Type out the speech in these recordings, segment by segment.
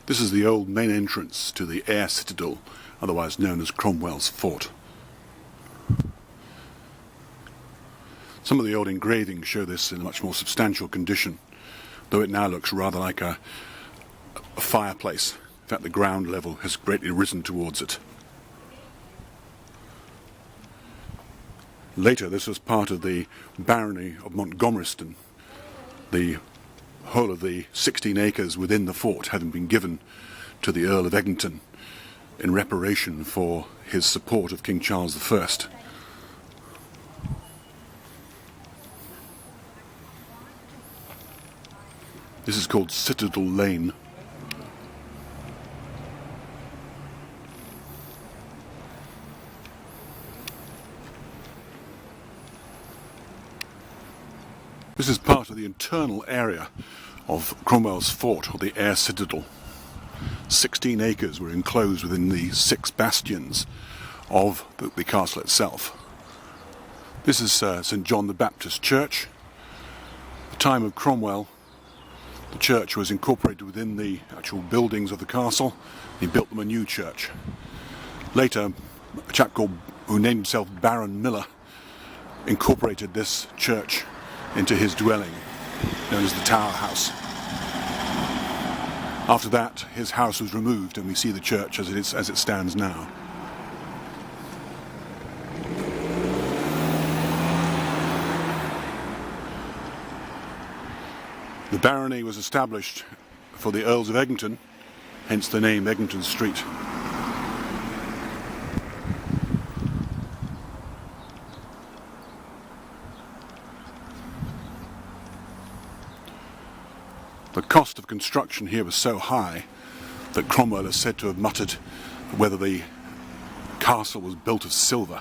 This is the old main entrance to the Ayr Citadel, otherwise known as Cromwell's fort. Some of the old engravings show this in a much more substantial condition, though it now looks rather like a fireplace. In fact, the ground level has greatly risen towards it. Later, this was part of the Barony of Montgomerieston, the whole of the 16 acres within the fort having been given to the Earl of Eglinton in reparation for his support of King Charles I. This is called Citadel Lane. This is part of the internal area of Cromwell's fort, or the Ayr Citadel. 16 acres were enclosed within the 6 bastions of the castle itself. This is St. John the Baptist Church. At the time of Cromwell, the church was incorporated within the actual buildings of the castle. He built them a new church. Later, a chap who named himself Baron Miller incorporated this church into his dwelling, known as the Tower House. After that, his house was removed, and we see the church as it stands now. The barony was established for the Earls of Eglinton, hence the name Eglinton Street. The cost of construction here was so high that Cromwell is said to have muttered whether the castle was built of silver.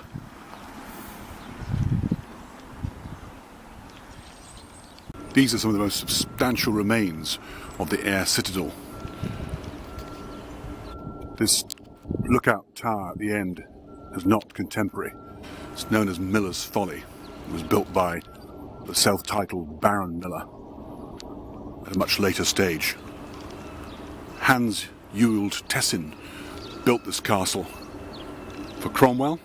These are some of the most substantial remains of the Ayr Citadel. This lookout tower at the end is not contemporary. It's known as Miller's Folly. It was built by the self-titled Baron Miller at a much later stage. Hans Ewald Tessin built this castle for Cromwell.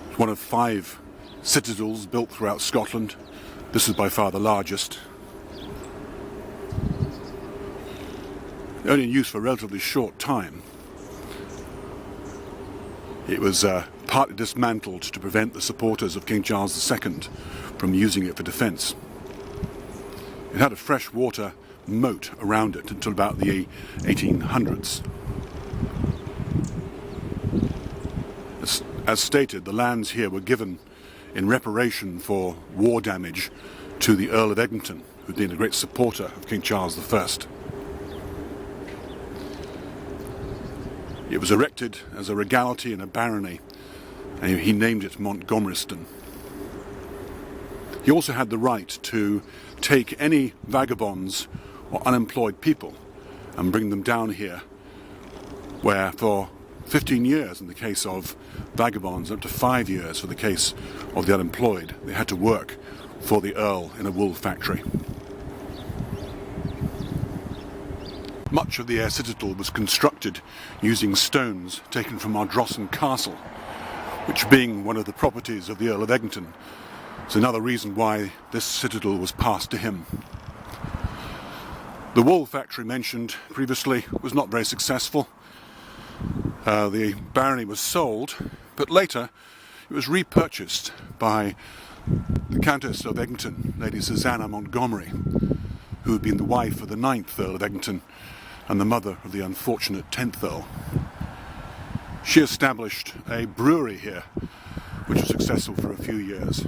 It's one of 5 citadels built throughout Scotland. This is by far the largest. Only in use for a relatively short time. It was partly dismantled to prevent the supporters of King Charles II from using it for defence. It had a freshwater moat around it until about the 1800s. As stated, the lands here were given in reparation for war damage to the Earl of Eglinton, who'd been a great supporter of King Charles I. It was erected as a regality in a barony, and he named it Montgomerieston. He also had the right to take any vagabonds or unemployed people and bring them down here, where for 15 years in the case of vagabonds, up to 5 years for the case of the unemployed, they had to work for the Earl in a wool factory. Much of the Ayr Citadel was constructed using stones taken from Ardrossan Castle, which, being one of the properties of the Earl of Eglinton, is another reason why this citadel was passed to him. The wool factory mentioned previously was not very successful. The barony was sold, but later it was repurchased by the Countess of Eglinton, Lady Susanna Montgomery, who had been the wife of the 9th Earl of Eglinton and the mother of the unfortunate 10th Earl. She established a brewery here, which was successful for a few years.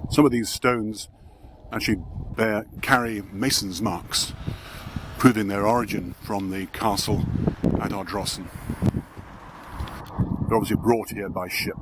Some of these stones actually carry mason's marks, proving their origin from the castle at Ardrossan. They're obviously brought here by ship.